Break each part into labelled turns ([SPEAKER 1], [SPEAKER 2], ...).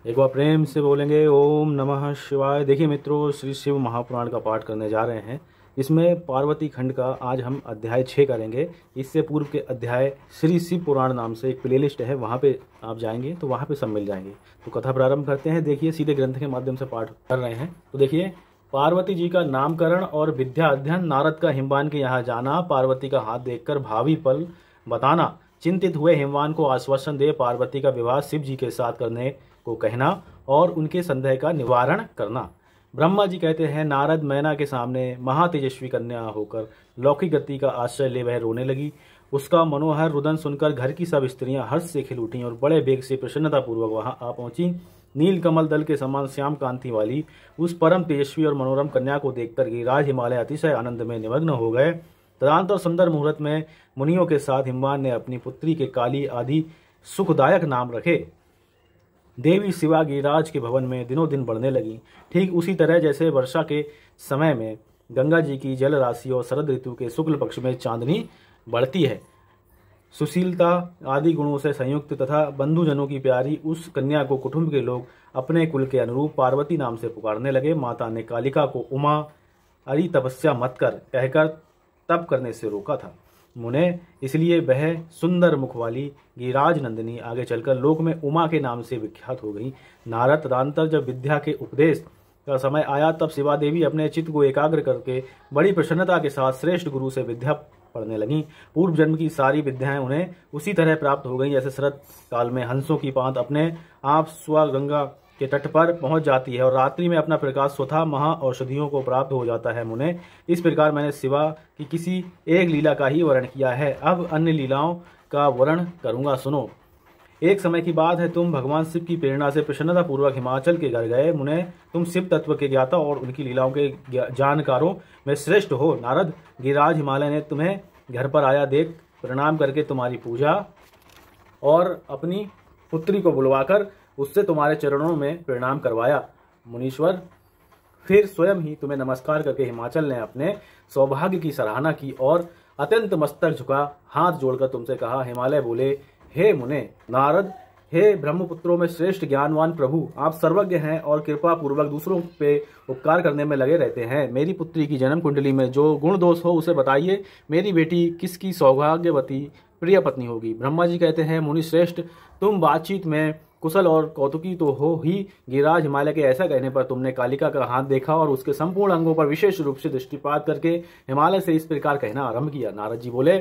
[SPEAKER 1] एक बार प्रेम से बोलेंगे ओम नमः शिवाय। देखिए मित्रों, श्री शिव महापुराण का पाठ करने जा रहे हैं। इसमें पार्वती खंड का आज हम अध्याय 6 करेंगे। इससे पूर्व के अध्याय श्री शिव पुराण नाम से एक प्लेलिस्ट है, वहाँ पे आप जाएंगे तो वहाँ पे सब मिल जाएंगे। तो कथा प्रारंभ करते हैं। देखिए, सीधे ग्रंथ के माध्यम से पाठ कर रहे हैं। तो देखिए, पार्वती जी का नामकरण और विद्या अध्ययन। नारद का हिमवान के यहाँ जाना, पार्वती का हाथ देखकर भावी फल बताना, चिंतित हुए हिमवान को आश्वासन दे पार्वती का विवाह शिव जी के साथ करने को कहना और उनके संदेह का निवारण करना। ब्रह्मा जी कहते हैं, नारद मैना के सामने महातेजस्वी कन्या होकर लौकिक गति का आश्रय ले वह रोने लगी। उसका मनोहर रुदन सुनकर घर की सब स्त्रियां हर्ष से खिल उठीं और बड़े बेग से प्रसन्नतापूर्वक वहां आ पहुंची। नील कमल दल के समान श्याम कांति वाली उस परम तेजस्वी और मनोरम कन्या को देखकर गिरिराज हिमालय अतिशय आनंद में निमग्न हो गए। तदनंतर सुंदर मुहूर्त में मुनियों के साथ हिमवान ने अपनी पुत्री के काली आदि सुखदायक नाम रखे। देवी शिवा गिरिराज के भवन में दिनों दिन बढ़ने लगी। ठीक उसी तरह जैसे वर्षा के समय में गंगा जी की जल राशि और शरद ऋतु के शुक्ल पक्ष में चांदनी बढ़ती है। सुशीलता आदि गुणों से संयुक्त तथा बंधुजनों की प्यारी उस कन्या को कुटुंब के लोग अपने कुल के अनुरूप पार्वती नाम से पुकारने लगे। माता ने कालिका को उमा अरि तपस्या मत कर कहकर तप करने से रोका था। मुने इसलिए वह सुंदर मुख वाली गिरिराज नंदिनी आगे चलकर लोक में उमा के नाम से विख्यात हो गई। नारद तदनंतर जब विद्या के उपदेश का समय आया, तब शिवा देवी अपने चित्त को एकाग्र करके बड़ी प्रसन्नता के साथ श्रेष्ठ गुरु से विद्या पढ़ने लगीं। पूर्व जन्म की सारी विद्याएं उन्हें उसी तरह प्राप्त हो गईं जैसे शरद काल में हंसों की पांत अपने आप स्वगंगा के तट पर पहुंच जाती है और रात्रि में अपना प्रकाश स्वतः महा औषधियों को प्राप्त हो जाता है। मुने, इस प्रकार मैंने शिवा की किसी एक लीला का ही वर्णन किया है। अब अन्य लीलाओं का वर्णन करूंगा, सुनो। एक समय की बात है, तुम भगवान शिव की प्रेरणा से प्रसन्नता पूर्वक हिमाचल के घर गए। मुने, तुम शिव तत्व के ज्ञाता और उनकी लीलाओं के जानकारों में श्रेष्ठ हो। नारद, गिरिराज हिमालय ने तुम्हें घर पर आया देख प्रणाम करके तुम्हारी पूजा और अपनी पुत्री को बुलवाकर उससे तुम्हारे चरणों में प्रणाम करवाया। मुनीश्वर फिर स्वयं ही तुम्हें नमस्कार करके हिमाचल ने अपने सौभाग्य की सराहना की और अत्यंत मस्तक झुका हाथ जोड़कर तुमसे कहा। हिमालय बोले, हे मुने। नारद, हे ब्रह्मपुत्रों में श्रेष्ठ ज्ञानवान प्रभु, आप सर्वज्ञ हैं और कृपा पूर्वक दूसरों पे उपकार करने में लगे रहते हैं। मेरी पुत्री की जन्म कुंडली में जो गुण दोष हो उसे बताइए। मेरी बेटी किसकी सौभाग्यवती प्रिय पत्नी होगी? ब्रह्मा जी कहते हैं, मुनि श्रेष्ठ, तुम बातचीत में कुशल और कौतुकी तो हो ही। गिरिराज हिमालय के ऐसा कहने पर तुमने कालिका का हाथ देखा और उसके संपूर्ण अंगों पर विशेष रूप से दृष्टिपात करके हिमालय से इस प्रकार कहना आरंभ किया। नारद जी बोले,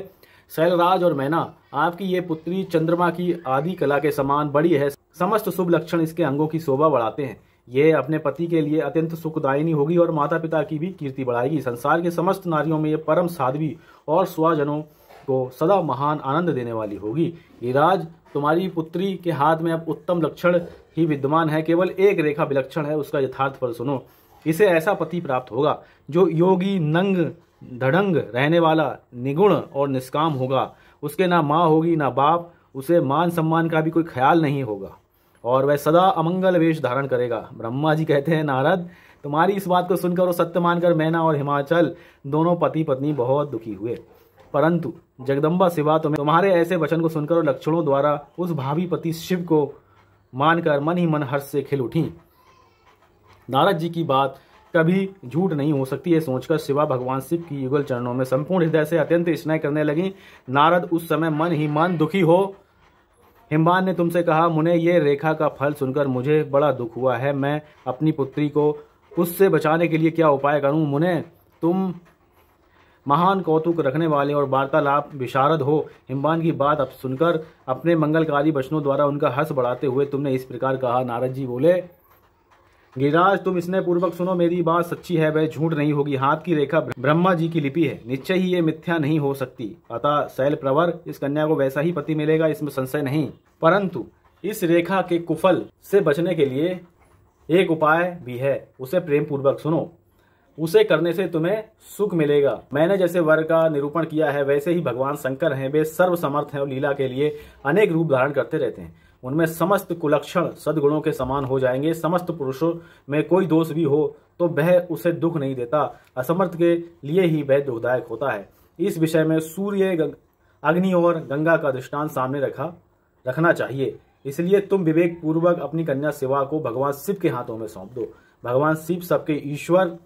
[SPEAKER 1] शैलराज और मैना, आपकी ये पुत्री चंद्रमा की आदि कला के समान बड़ी है। समस्त शुभ लक्षण इसके अंगों की शोभा बढ़ाते हैं। ये अपने पति के लिए अत्यंत सुखदायिनी होगी और माता पिता की भी कीर्ति बढ़ाएगी। संसार के समस्त नारियों में ये परम साध्वी और स्वजनों को सदा महान आनंद देने वाली होगी। गिरिराज, तुम्हारी पुत्री के हाथ में अब उत्तम लक्षण ही विद्यमान है। केवल एक रेखा विलक्षण है, उसका यथार्थ फल सुनो। इसे ऐसा पति प्राप्त होगा जो योगी, नंग धड़ंग रहने वाला, निगुण और निष्काम होगा। उसके ना माँ होगी ना बाप, उसे मान सम्मान का भी कोई ख्याल नहीं होगा और वह सदा अमंगल वेश धारण करेगा। ब्रह्मा जी कहते हैं, नारद, तुम्हारी इस बात को सुनकर और सत्य मानकर मैना और हिमाचल दोनों पति पत्नी बहुत दुखी हुए। परंतु जगदम्बा शिवा तुम्हारे ऐसे वचन को सुनकर और लक्षणों द्वारा उस भावी पति शिव को मानकर मन ही मन हर्ष से खिल उठी। नारद जी की बात कभी झूठ नहीं हो सकती है सोचकर शिवा भगवान शिव की युगल चरणों में संपूर्ण हृदय से अत्यंत स्नेह करने लगी। नारद, उस समय मन ही मन दुखी हो हिमवान ने तुमसे कहा, मुने, ये रेखा का फल सुनकर मुझे बड़ा दुख हुआ है। मैं अपनी पुत्री को उससे बचाने के लिए क्या उपाय करूं? मुने, तुम महान कौतुक रखने वाले और वार्तालाप विशारद हो। हिमवान की बात अब सुनकर अपने मंगलकारी वचनों द्वारा उनका हर्ष बढ़ाते हुए तुमने इस प्रकार कहा। नारद जी बोले, गिरिराज, तुम स्नेह पूर्वक सुनो। मेरी बात सच्ची है, वह झूठ नहीं होगी। हाथ की रेखा ब्रह्मा जी की लिपि है, निश्चय ही ये मिथ्या नहीं हो सकती। अतः शैल प्रवर, इस कन्या को वैसा ही पति मिलेगा, इसमें संशय नहीं। परंतु इस रेखा के कुफल से बचने के लिए एक उपाय भी है, उसे प्रेम पूर्वक सुनो। उसे करने से तुम्हें सुख मिलेगा। मैंने जैसे वर का निरूपण किया है वैसे ही भगवान शंकर हैं। वे सर्व समर्थ हैं और लीला के लिए अनेक रूप धारण करते रहते हैं। उनमें समस्त कुलक्षण सद्गुणों के समान हो जाएंगे। समस्त पुरुषों में कोई दोष भी हो तो वह उसे दुख नहीं देता। असमर्थ के लिए ही वह दुखदायक होता है। इस विषय में सूर्य, अग्नि और गंगा का दृष्टांत सामने रखना चाहिए। इसलिए तुम विवेक पूर्वक अपनी कन्या शिवा को भगवान शिव के हाथों में सौंप दो। भगवान शिव सबके ईश्वर,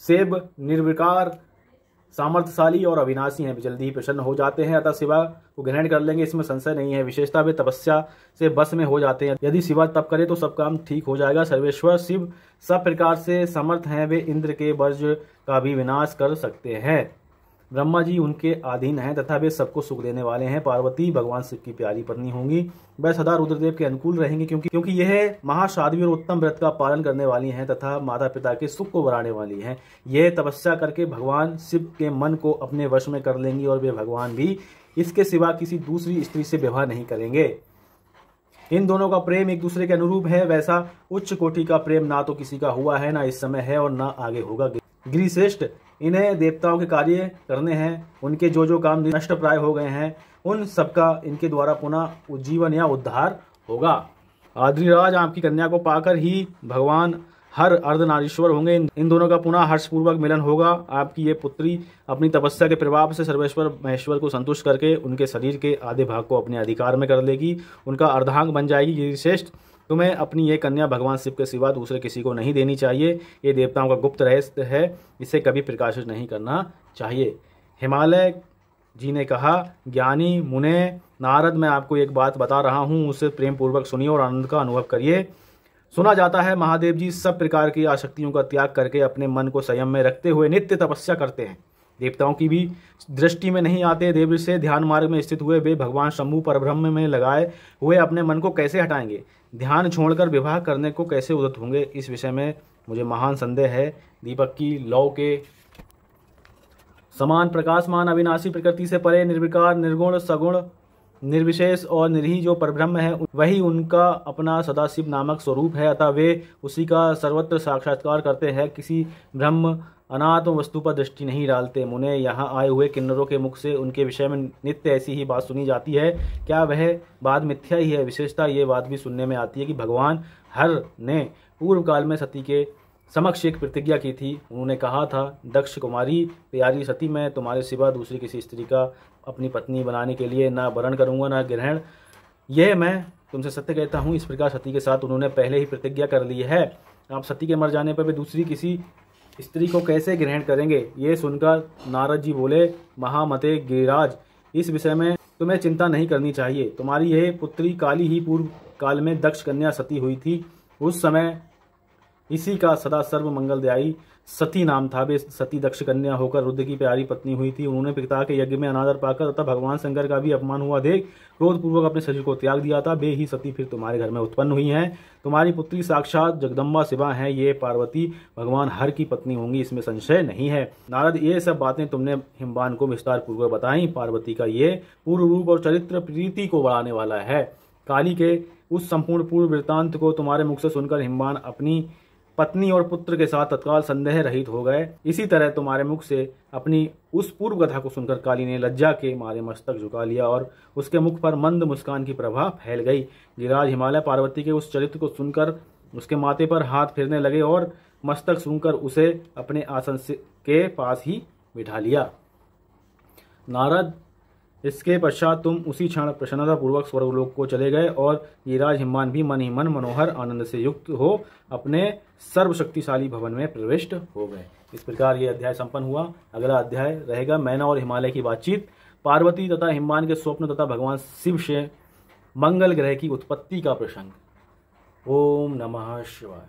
[SPEAKER 1] शिव निर्विकार, सामर्थ्यशाली और अविनाशी हैं, जल्दी ही प्रसन्न हो जाते हैं, अतः शिवा को ग्रहण कर लेंगे, इसमें संशय नहीं है। विशेषता वे तपस्या से बस में हो जाते हैं। यदि शिवा तप करे तो सब काम ठीक हो जाएगा। सर्वेश्वर शिव सब प्रकार से समर्थ हैं, वे इंद्र के वज्र का भी विनाश कर सकते हैं। ब्रह्मा जी उनके अधीन हैं तथा वे सबको सुख देने वाले हैं। पार्वती भगवान शिव की प्यारी पत्नी होंगी। वह सदा रुद्रदेव के अनुकूल रहेंगी, क्योंकि यह महासाध्वी और उत्तम व्रत का पालन करने वाली हैं तथा माता पिता के सुख को बढ़ाने वाली हैं। यह तपस्या करके भगवान शिव के मन को अपने वश में कर लेंगी और वे भगवान भी इसके सिवा किसी दूसरी स्त्री से विवाह नहीं करेंगे। इन दोनों का प्रेम एक दूसरे के अनुरूप है। वैसा उच्च कोटि का प्रेम ना तो किसी का हुआ है, ना इस समय है और ना आगे होगा। गिरिश्रेष्ठ, इन्हें देवताओं के कार्य करने हैं। उनके जो जो काम नष्ट प्राय हो गए हैं उन सबका इनके द्वारा पुनः उज्जीवन या उद्धार होगा। आद्रिराज, आपकी कन्या को पाकर ही भगवान हर अर्धनारीश्वर होंगे। इन दोनों का पुनः हर्षपूर्वक मिलन होगा। आपकी ये पुत्री अपनी तपस्या के प्रभाव से सर्वेश्वर महेश्वर को संतुष्ट करके उनके शरीर के आधे भाग को अपने अधिकार में कर लेगी, उनका अर्धांग बन जाएगी। गिरिश्रेष्ठ, तुम्हें अपनी ये कन्या भगवान शिव के सिवा दूसरे किसी को नहीं देनी चाहिए। ये देवताओं का गुप्त रहस्य है, इसे कभी प्रकाशित नहीं करना चाहिए। हिमालय जी ने कहा, ज्ञानी मुने नारद, मैं आपको एक बात बता रहा हूँ, उसे प्रेम पूर्वक सुनिए और आनंद का अनुभव करिए। सुना जाता है महादेव जी सब प्रकार की आसक्तियों का त्याग करके अपने मन को संयम में रखते हुए नित्य तपस्या करते हैं। देवताओं की भी दृष्टि में नहीं आते। देव से ध्यान मार्ग में स्थित हुए वे भगवान शंभु परब्रह्म में लगाए हुए अपने मन को कैसे हटाएंगे? ध्यान छोड़कर विवाह करने को कैसे उद्यत होंगे? इस विषय में मुझे महान संदेह है। दीपक की लौ के समान प्रकाशमान, अविनाशी, प्रकृति से परे, निर्विकार, निर्गुण, सगुण, निर्विशेष और निरही जो परब्रह्म है, वही उनका अपना सदाशिव नामक स्वरूप है। अतः वे उसी का सर्वत्र साक्षात्कार करते हैं, किसी ब्रह्म अनात्म वस्तु पर दृष्टि नहीं डालते। मुने, यहाँ आए हुए किन्नरों के मुख से उनके विषय में नित्य ऐसी ही बात सुनी जाती है। क्या वह बात मिथ्या ही है? विशेषता ये बात भी सुनने में आती है कि भगवान हर ने पूर्व काल में सती के समक्ष एक प्रतिज्ञा की थी। उन्होंने कहा था, दक्ष कुमारी, प्यारी सती, मैं तुम्हारे सिवा दूसरी किसी स्त्री का अपनी पत्नी बनाने के लिए ना वरण करूंगा ना ग्रहण। यह मैं तुमसे सत्य कहता हूँ। इस प्रकार सती के साथ उन्होंने पहले ही प्रतिज्ञा कर ली है। आप सती के मर जाने पर वे दूसरी किसी स्त्री को कैसे ग्रहण करेंगे? ये सुनकर नारद जी बोले, महामते गिरिराज, इस विषय में तुम्हें चिंता नहीं करनी चाहिए। तुम्हारी यह पुत्री काली ही पूर्व काल में दक्ष कन्या सती हुई थी। उस समय इसी का सदा सर्व मंगलदायी सती नाम था। वे सती दक्ष कन्या होकर रुद्र की प्यारी पत्नी हुई थी। उन्होंने पिता के यज्ञ में अनादर पाकर तथा भगवान शंकर का भी अपमान हुआ देख क्रोध पूर्वक अपने शरीर को त्याग दिया था। वे ही सती फिर तुम्हारे घर में उत्पन्न हुई हैं। तुम्हारी पुत्री साक्षात जगदम्बा शिवा हैं। ये पार्वती भगवान हर की पत्नी होंगी, इसमें संशय नहीं है। नारद, ये सब बातें तुमने हिमवान को विस्तार पूर्वक बताई। पार्वती का ये पूर्व रूप और चरित्र प्रीति को बढ़ाने वाला है। काली के उस संपूर्ण पूर्व वृत्तांत को तुम्हारे मुख से सुनकर हिमवान अपनी पत्नी और पुत्र के साथ तत्काल संदेह रहित हो गए। इसी तरह तुम्हारे मुख से अपनी उस पूर्व कथा को सुनकर काली ने लज्जा के मारे मस्तक झुका लिया और उसके मुख पर मंद मुस्कान की प्रभा फैल गई। गिरिराज हिमालय पार्वती के उस चरित्र को सुनकर उसके माथे पर हाथ फेरने लगे और मस्तक सूंघकर उसे अपने आसन के पास ही बिठा लिया। नारद, इसके पश्चात तुम उसी क्षण प्रसन्नता पूर्वक स्वर्गलोक को चले गए और गिरिराज हिमवान भी मन ही मन मनोहर आनंद से युक्त हो अपने सर्वशक्तिशाली भवन में प्रविष्ट हो गए। इस प्रकार यह अध्याय संपन्न हुआ। अगला अध्याय रहेगा मैना और हिमालय की बातचीत, पार्वती तथा हिमवान के स्वप्न तथा भगवान शिव से मंगल ग्रह की उत्पत्ति का प्रसंग। ओम नमः शिवाय।